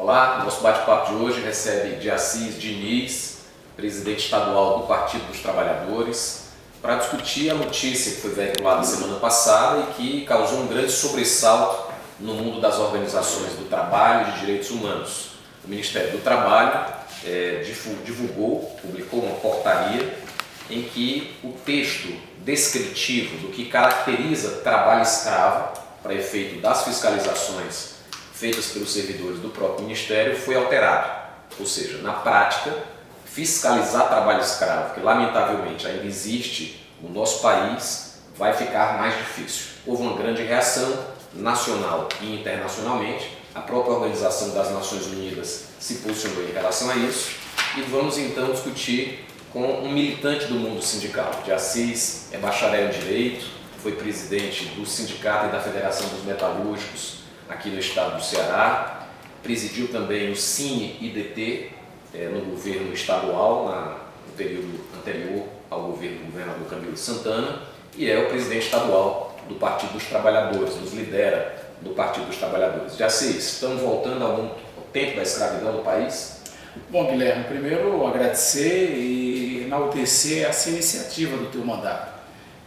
Olá, nosso bate-papo de hoje recebe de Assis Diniz, presidente estadual do Partido dos Trabalhadores, para discutir a notícia que foi veiculada semana passada e que causou um grande sobressalto no mundo das organizações do trabalho e de direitos humanos. O Ministério do Trabalho publicou uma portaria em que o texto descritivo do que caracteriza trabalho escravo para efeito das fiscalizações feitas pelos servidores do próprio Ministério foi alterado. Ou seja, na prática, fiscalizar trabalho escravo, que lamentavelmente ainda existe no nosso país, vai ficar mais difícil. Houve uma grande reação nacional e internacionalmente. A própria Organização das Nações Unidas se posicionou em relação a isso e vamos então discutir com um militante do mundo sindical. De Assis é bacharel em Direito, foi presidente do Sindicato e da Federação dos Metalúrgicos aqui no estado do Ceará, presidiu também o Cine-IDT no governo estadual, no período anterior ao governo do governador Camilo Santana, e é o presidente estadual do Partido dos Trabalhadores, nos lidera do Partido dos Trabalhadores. De Assis, estamos voltando ao tempo da escravidão do país? Bom, Guilherme, primeiro agradecer e enaltecer essa iniciativa do teu mandato.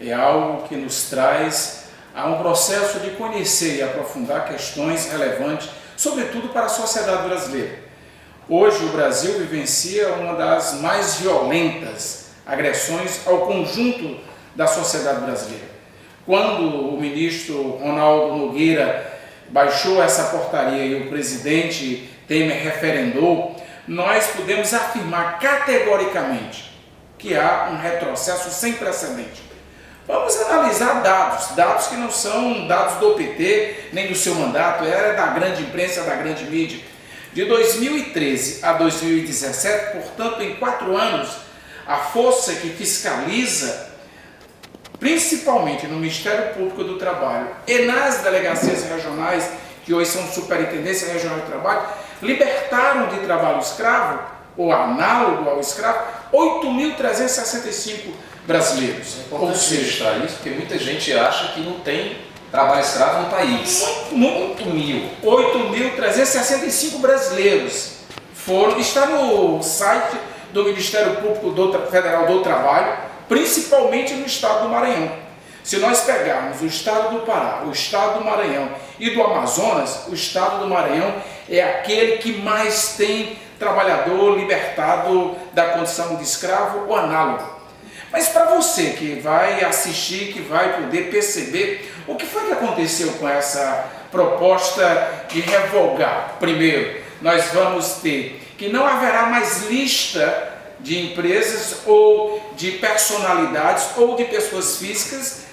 É algo que nos traz a um processo de conhecer e aprofundar questões relevantes, sobretudo para a sociedade brasileira. Hoje o Brasil vivencia uma das mais violentas agressões ao conjunto da sociedade brasileira. Quando o ministro Ronaldo Nogueira baixou essa portaria e o presidente Temer referendou, nós podemos afirmar categoricamente que há um retrocesso sem precedente. Vamos analisar dados que não são dados do PT, nem do seu mandato, era da grande imprensa, da grande mídia. De 2013 a 2017, portanto, em 4 anos, a força que fiscaliza, principalmente no Ministério Público do Trabalho e nas delegacias regionais, que hoje são Superintendência Regional de Trabalho, libertaram de trabalho escravo, ou análogo ao escravo, 8.365 brasileiros. É importante registrar isso, porque muita gente acha que não tem trabalho escravo no país. 8.365 brasileiros está no site do Ministério Público Federal do Trabalho, principalmente no estado do Maranhão. Se nós pegarmos o estado do Pará, o estado do Maranhão e do Amazonas, o estado do Maranhão é aquele que mais tem trabalhador libertado da condição de escravo ou análogo. Mas para você que vai assistir, que vai poder perceber o que foi que aconteceu com essa proposta de revogar. Primeiro, nós vamos ter que não haverá mais lista de empresas ou de personalidades ou de pessoas físicas,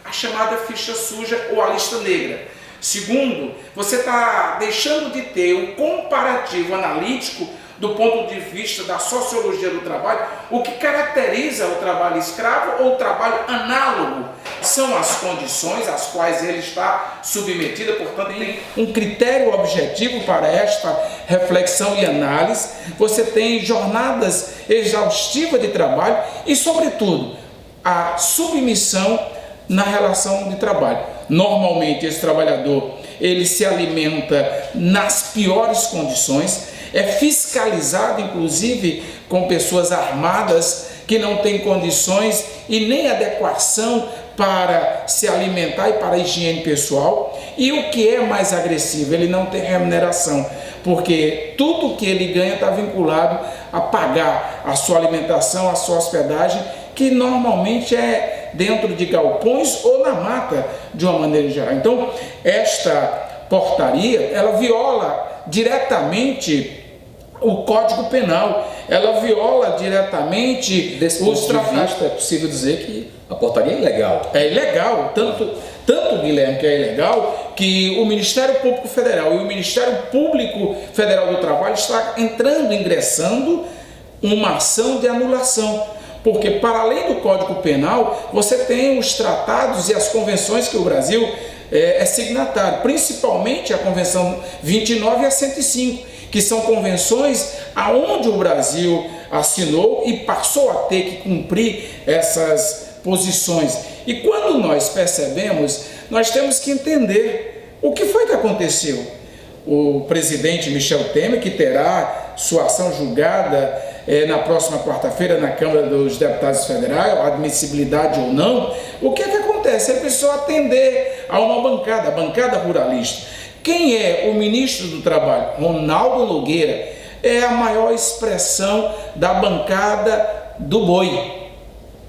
a chamada ficha suja ou a lista negra. Segundo, você está deixando de ter o comparativo analítico do ponto de vista da sociologia do trabalho. O que caracteriza o trabalho escravo ou o trabalho análogo são as condições às quais ele está submetido, portanto tem um critério objetivo para esta reflexão e análise. Você tem jornadas exaustivas de trabalho e, sobretudo, a submissão na relação de trabalho. Normalmente esse trabalhador ele se alimenta nas piores condições, é fiscalizado inclusive com pessoas armadas que não têm condições e nem adequação para se alimentar e para a higiene pessoal. E o que é mais agressivo, ele não tem remuneração, porque tudo que ele ganha está vinculado a pagar a sua alimentação, a sua hospedagem, que normalmente é dentro de galpões ou na mata de uma maneira geral. Então, esta portaria, ela viola diretamente o Código Penal, ela viola diretamente os tratados. É possível dizer que a portaria é ilegal. É ilegal, tanto Guilherme, que é ilegal, que o Ministério Público Federal e o Ministério Público Federal do Trabalho está ingressando uma ação de anulação. Porque, para além do Código Penal, você tem os tratados e as convenções que o Brasil é signatário, principalmente a Convenção 29 e a 105, que são convenções aonde o Brasil assinou e passou a ter que cumprir essas posições. E quando nós percebemos, nós temos que entender o que foi que aconteceu. o presidente Michel Temer, que terá sua ação julgada na próxima quarta-feira na Câmara dos Deputados Federais, admissibilidade ou não. O que é que acontece? Ele precisou atender a uma bancada, a bancada ruralista. Quem é o ministro do Trabalho? Ronaldo Nogueira é a maior expressão da bancada do boi.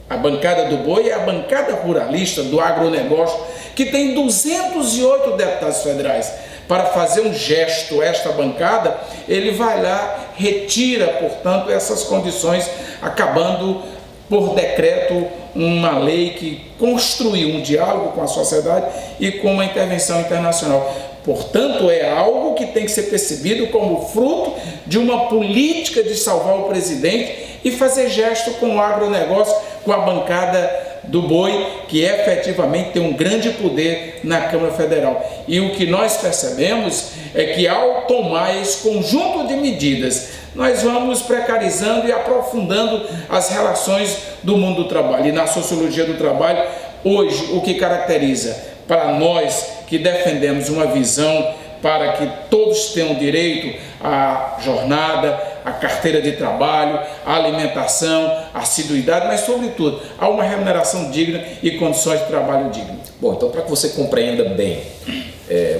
A bancada do boi é a bancada ruralista do agronegócio, que tem 208 deputados federais. Para fazer um gesto, esta bancada, ele vai lá, retira, portanto, essas condições, acabando por decreto uma lei que construiu um diálogo com a sociedade e com uma intervenção internacional. Portanto, é algo que tem que ser percebido como fruto de uma política de salvar o presidente e fazer gesto com o agronegócio, com a bancada do boi, que efetivamente tem um grande poder na Câmara Federal. E o que nós percebemos é que, ao tomar esse conjunto de medidas, nós vamos precarizando e aprofundando as relações do mundo do trabalho. E na sociologia do trabalho, hoje, o que caracteriza para nós que defendemos uma visão para que todos tenham direito à jornada, à carteira de trabalho, à alimentação, à assiduidade, mas, sobretudo, a uma remuneração digna e condições de trabalho dignas. Bom, então, para que você compreenda bem,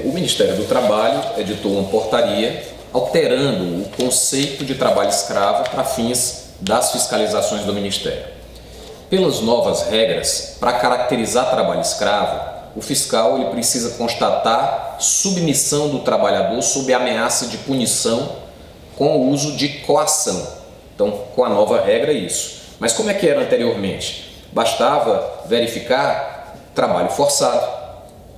o Ministério do Trabalho editou uma portaria alterando o conceito de trabalho escravo para fins das fiscalizações do Ministério. Pelas novas regras, para caracterizar trabalho escravo, o fiscal ele precisa constatar submissão do trabalhador sob ameaça de punição com o uso de coação. Então, com a nova regra é isso. Mas como é que era anteriormente? Bastava verificar trabalho forçado,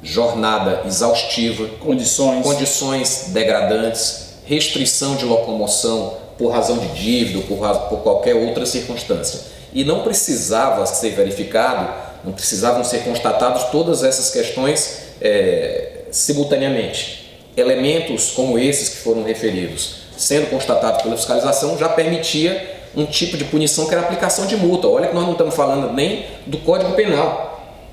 jornada exaustiva, condições degradantes, restrição de locomoção por razão de dívida ou por qualquer outra circunstância. E não precisava ser verificado, não precisavam ser constatados todas essas questões simultaneamente. Elementos como esses que foram referidos, sendo constatados pela fiscalização, já permitia um tipo de punição que era a aplicação de multa. Olha que nós não estamos falando nem do Código Penal.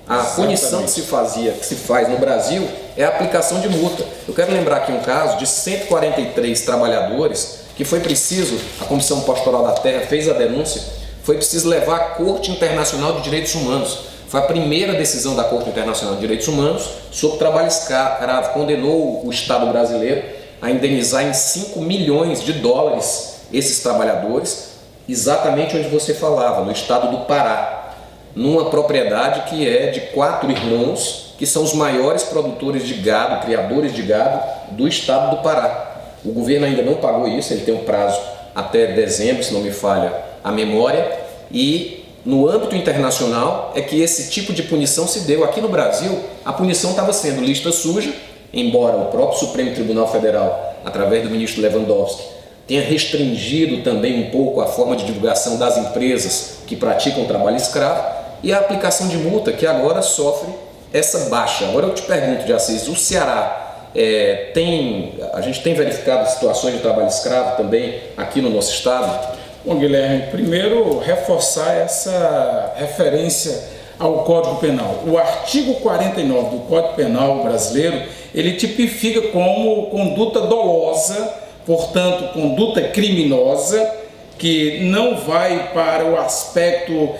A punição que se faz no Brasil é a aplicação de multa. Eu quero lembrar aqui um caso de 143 trabalhadores que foi preciso, a Comissão Pastoral da Terra fez a denúncia, foi preciso levar à Corte Internacional de Direitos Humanos. Foi a primeira decisão da Corte Internacional de Direitos Humanos sobre trabalho escravo. Condenou o Estado brasileiro a indenizar em 5 milhões de dólares esses trabalhadores, exatamente onde você falava, no estado do Pará, numa propriedade que é de 4 irmãos, que são os maiores produtores de gado, criadores de gado do estado do Pará. O governo ainda não pagou isso, ele tem um prazo até dezembro, se não me falha a memória, e no âmbito internacional é que esse tipo de punição se deu. Aqui no Brasil, a punição estava sendo lista suja, embora o próprio Supremo Tribunal Federal, através do ministro Lewandowski, tenha restringido também um pouco a forma de divulgação das empresas que praticam trabalho escravo, e a aplicação de multa, que agora sofre essa baixa. Agora eu te pergunto, de Assis, o Ceará a gente tem verificado situações de trabalho escravo também aqui no nosso estado? Bom, Guilherme, primeiro reforçar essa referência ao Código Penal. O artigo 49 do Código Penal brasileiro, ele tipifica como conduta dolosa, portanto, conduta criminosa, que não vai para o aspecto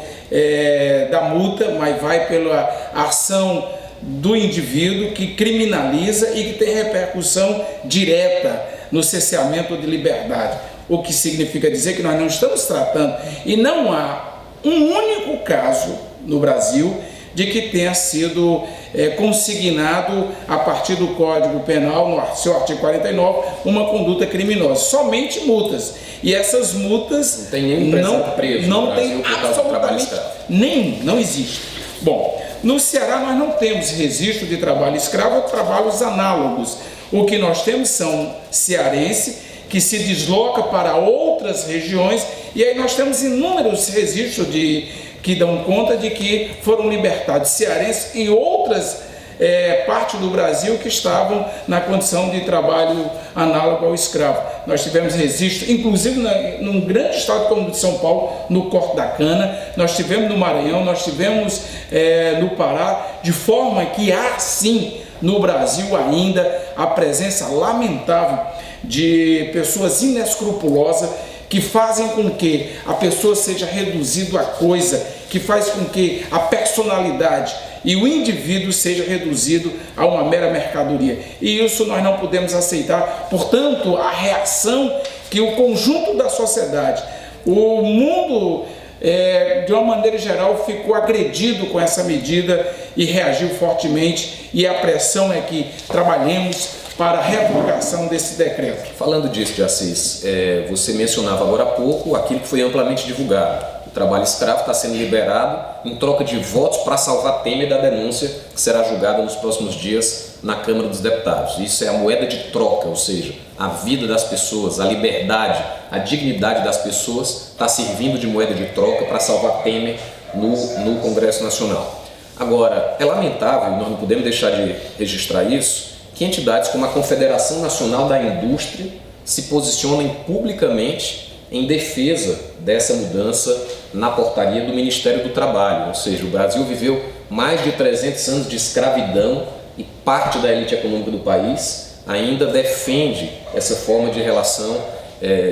da multa, mas vai pela ação do indivíduo, que criminaliza e que tem repercussão direta no cerceamento de liberdade. O que significa dizer que nós não estamos tratando, e não há um único caso no Brasil de que tenha sido consignado, a partir do Código Penal, no seu artigo 49, uma conduta criminosa. Somente multas. E essas multas não tem nenhum empresário preso não tem absolutamente nenhum, não existe. Bom, no Ceará nós não temos registro de trabalho escravo ou trabalhos análogos. O que nós temos são cearenses que se desloca para outras regiões, e aí nós temos inúmeros registros que dão conta de que foram libertados cearenses em outras partes do Brasil que estavam na condição de trabalho análogo ao escravo. nós tivemos registro, inclusive num grande estado como o de São Paulo, no corte da cana, nós tivemos no Maranhão, nós tivemos no Pará, de forma que há sim no Brasil ainda a presença lamentável de pessoas inescrupulosas que fazem com que a pessoa seja reduzido a coisa, que faz com que a personalidade e o indivíduo seja reduzido a uma mera mercadoria. E isso nós não podemos aceitar. Portanto, a reação que o conjunto da sociedade, o mundo, de uma maneira geral, ficou agredido com essa medida e reagiu fortemente. E a pressão é que trabalhemos para a revogação desse decreto. Falando disso, de Assis, você mencionava agora há pouco aquilo que foi amplamente divulgado. O trabalho escravo está sendo liberado em troca de votos para salvar Temer da denúncia que será julgada nos próximos dias na Câmara dos Deputados. Isso é a moeda de troca, ou seja, a vida das pessoas, a liberdade, a dignidade das pessoas está servindo de moeda de troca para salvar Temer no Congresso Nacional. Agora, é lamentável, nós não podemos deixar de registrar isso, que entidades como a Confederação Nacional da Indústria se posicionem publicamente em defesa dessa mudança na portaria do Ministério do Trabalho. Ou seja, o Brasil viveu mais de 300 anos de escravidão e parte da elite econômica do país ainda defende essa forma de relação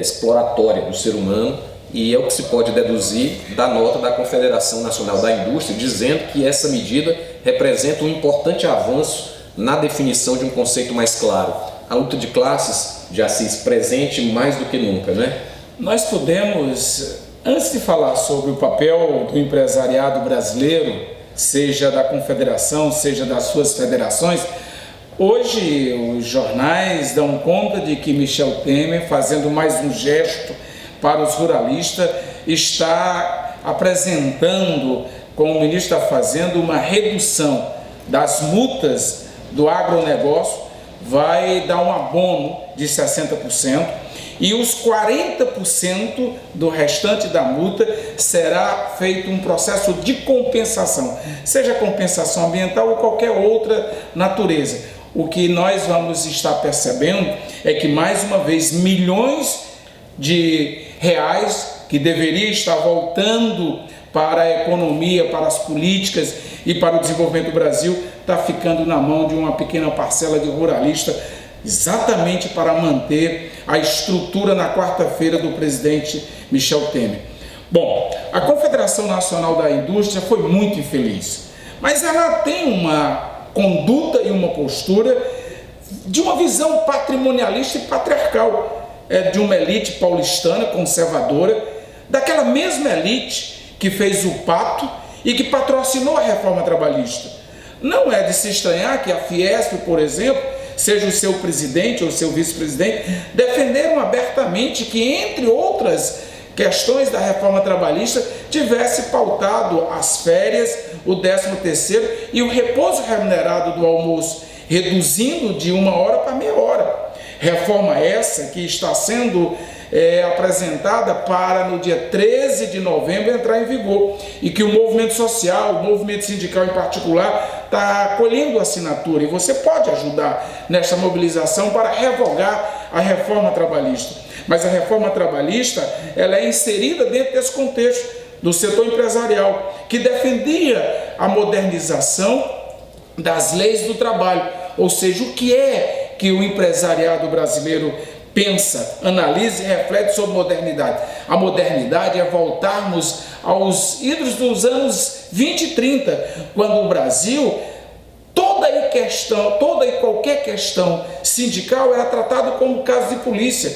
exploratória do ser humano, e é o que se pode deduzir da nota da Confederação Nacional da Indústria, dizendo que essa medida representa um importante avanço na definição de um conceito mais claro. A luta de classes, de Assis, presente mais do que nunca, né? Nós podemos, antes de falar sobre o papel do empresariado brasileiro, seja da confederação, seja das suas federações, hoje os jornais dão conta de que Michel Temer, fazendo mais um gesto para os ruralistas, está apresentando, como o ministro está fazendo, uma redução das multas do agronegócio, vai dar um abono de 60%, e os 40% do restante da multa será feito um processo de compensação, seja compensação ambiental ou qualquer outra natureza. O que nós vamos estar percebendo é que, mais uma vez, milhões de reais que deveria estar voltando para a economia, para as políticas e para o desenvolvimento do Brasil, está ficando na mão de uma pequena parcela de ruralista, exatamente para manter a estrutura na quarta-feira do presidente Michel Temer. Bom, a Confederação Nacional da Indústria foi muito infeliz, mas ela tem uma conduta e uma postura de uma visão patrimonialista e patriarcal, de uma elite paulistana conservadora, daquela mesma elite que fez o pacto e que patrocinou a reforma trabalhista. Não é de se estranhar que a Fiesp, por exemplo, seja o seu presidente ou o seu vice-presidente, defenderam abertamente que, entre outras questões da reforma trabalhista, tivesse pautado as férias, o 13º e o repouso remunerado do almoço, reduzindo de 1 hora para meia hora. Reforma essa que está sendo apresentada para, no dia 13 de novembro, entrar em vigor, e que o movimento social, o movimento sindical em particular, está colhendo assinatura, e você pode ajudar nesta mobilização para revogar a reforma trabalhista. Mas a reforma trabalhista, ela é inserida dentro desse contexto do setor empresarial, que defendia a modernização das leis do trabalho, ou seja, o que é que o empresariado brasileiro pensa, analisa e reflete sobre modernidade. A modernidade é voltarmos aos idos dos anos 20 e 30, quando o Brasil, toda e qualquer questão sindical era tratado como caso de polícia.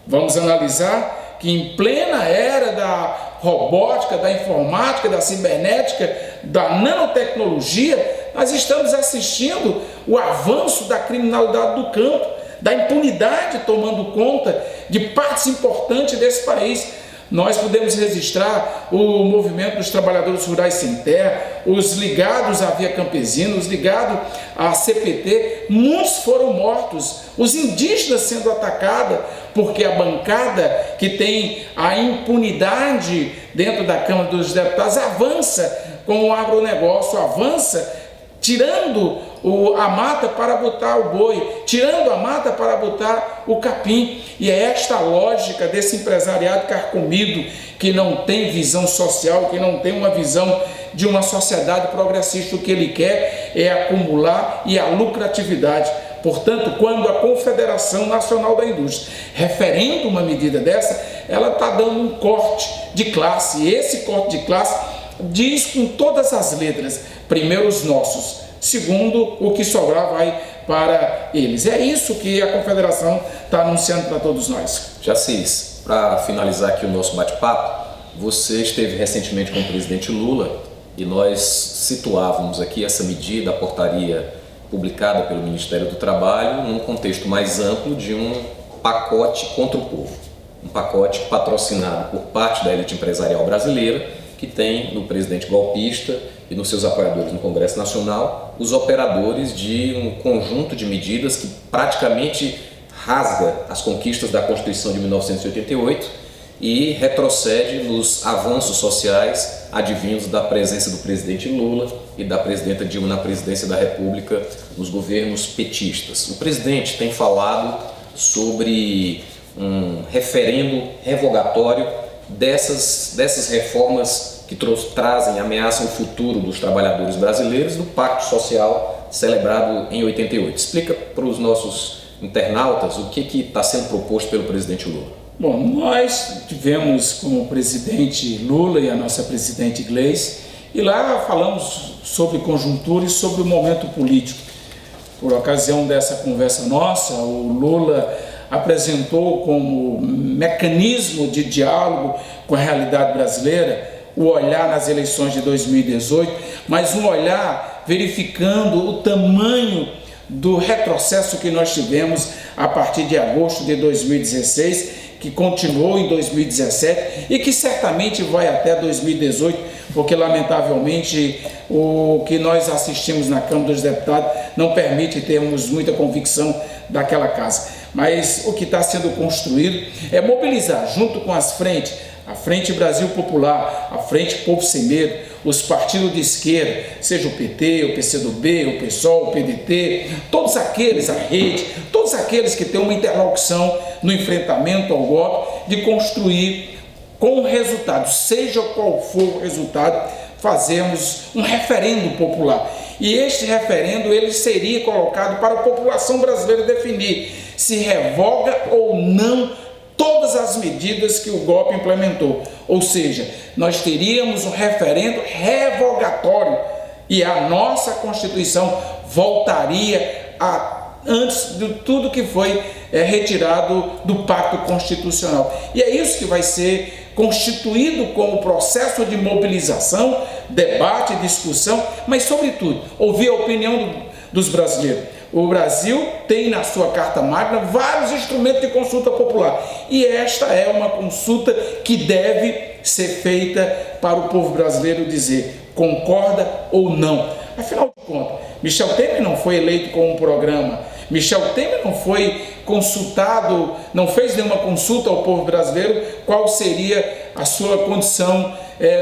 Vamos analisar que, em plena era da robótica, da informática, da cibernética, da nanotecnologia, nós estamos assistindo o avanço da criminalidade do campo, da impunidade tomando conta de partes importantes desse país. Nós podemos registrar o movimento dos trabalhadores rurais sem terra, os ligados à Via Campesina, os ligados à CPT, muitos foram mortos, os indígenas sendo atacados, porque a bancada que tem a impunidade dentro da Câmara dos Deputados avança com o agronegócio, avança tirando a mata para botar o boi, tirando a mata para botar o capim. E é esta lógica desse empresariado carcomido, que não tem visão social, que não tem uma visão de uma sociedade progressista. O que ele quer é acumular e a lucratividade. Portanto, quando a Confederação Nacional da Indústria referenda uma medida dessa, ela está dando um corte de classe. E esse corte de classe diz com todas as letras: primeiro os nossos, segundo o que sobrar vai para eles. É isso que a Confederação está anunciando para todos nós. Jaciz, para finalizar aqui o nosso bate-papo, você esteve recentemente com o presidente Lula e nós situávamos aqui essa medida, a portaria publicada pelo Ministério do Trabalho, num contexto mais amplo de um pacote contra o povo. Um pacote patrocinado por parte da elite empresarial brasileira, que tem no presidente golpista e nos seus apoiadores no Congresso Nacional os operadores de um conjunto de medidas que praticamente rasga as conquistas da Constituição de 1988 e retrocede nos avanços sociais advindos da presença do presidente Lula e da presidenta Dilma na presidência da República nos governos petistas. O presidente tem falado sobre um referendo revogatório dessas reformas que trazem, ameaçam o futuro dos trabalhadores brasileiros do Pacto Social celebrado em 88. Explica para os nossos internautas o que está sendo proposto pelo presidente Lula. Bom, nós tivemos como presidente Lula e a nossa presidente Gleice, e lá falamos sobre conjuntura e sobre o momento político. Por ocasião dessa conversa nossa, o Lula apresentou como mecanismo de diálogo com a realidade brasileira o olhar nas eleições de 2018, mas um olhar verificando o tamanho do retrocesso que nós tivemos a partir de agosto de 2016, que continuou em 2017 e que certamente vai até 2018, porque lamentavelmente o que nós assistimos na Câmara dos Deputados não permite termos muita convicção daquela casa. Mas o que está sendo construído é mobilizar junto com as frentes, a Frente Brasil Popular, a Frente Povo Sem Medo, os partidos de esquerda, seja o PT, o PCdoB, o PSOL, o PDT, todos aqueles, a rede, todos aqueles que têm uma interlocução no enfrentamento ao golpe, de construir com o resultado, seja qual for o resultado, fazermos um referendo popular. E este referendo ele seria colocado para a população brasileira definir se revoga ou não todas as medidas que o golpe implementou. Ou seja, nós teríamos um referendo revogatório e a nossa Constituição voltaria antes de tudo que foi retirado do Pacto Constitucional. E é isso que vai ser constituído como processo de mobilização, debate, discussão, mas sobretudo ouvir a opinião dos brasileiros. O Brasil tem na sua Carta Magna vários instrumentos de consulta popular e esta é uma consulta que deve ser feita para o povo brasileiro dizer concorda ou não. Afinal de contas, Michel Temer não foi eleito com um programa, Michel Temer não foi consultado, não fez nenhuma consulta ao povo brasileiro qual seria a sua condição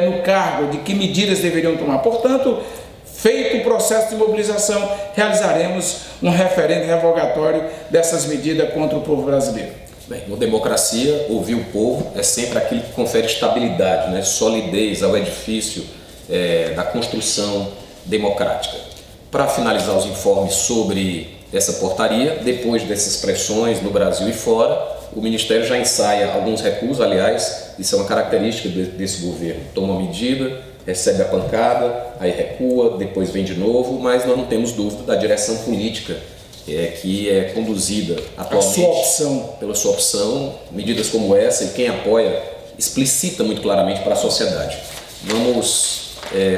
no cargo, de que medidas deveriam tomar. Portanto, feito o processo de mobilização, realizaremos um referendo revogatório dessas medidas contra o povo brasileiro. Bem, na democracia, ouvir o povo é sempre aquilo que confere estabilidade, né? Solidez ao edifício da construção democrática. Para finalizar os informes sobre essa portaria, depois dessas pressões no Brasil e fora, o Ministério já ensaia alguns recursos, aliás, isso é uma característica desse governo. Toma uma medida, recebe a pancada, aí recua, depois vem de novo, mas nós não temos dúvida da direção política que é conduzida atualmente pela sua opção. Medidas como essa, e quem apoia, explicita muito claramente para a sociedade. Vamos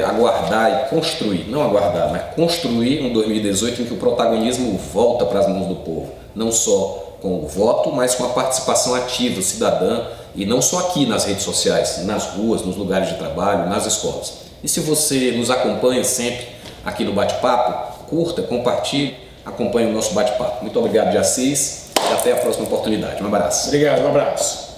aguardar e construir, não aguardar, mas construir um 2018 em que o protagonismo volta para as mãos do povo, não só com o voto, mas com a participação ativa, cidadã, e não só aqui nas redes sociais, nas ruas, nos lugares de trabalho, nas escolas. E se você nos acompanha sempre aqui no Bate-Papo, curta, compartilhe, acompanhe o nosso bate-papo. Muito obrigado, Jaciz, e até a próxima oportunidade. Um abraço. Obrigado, um abraço.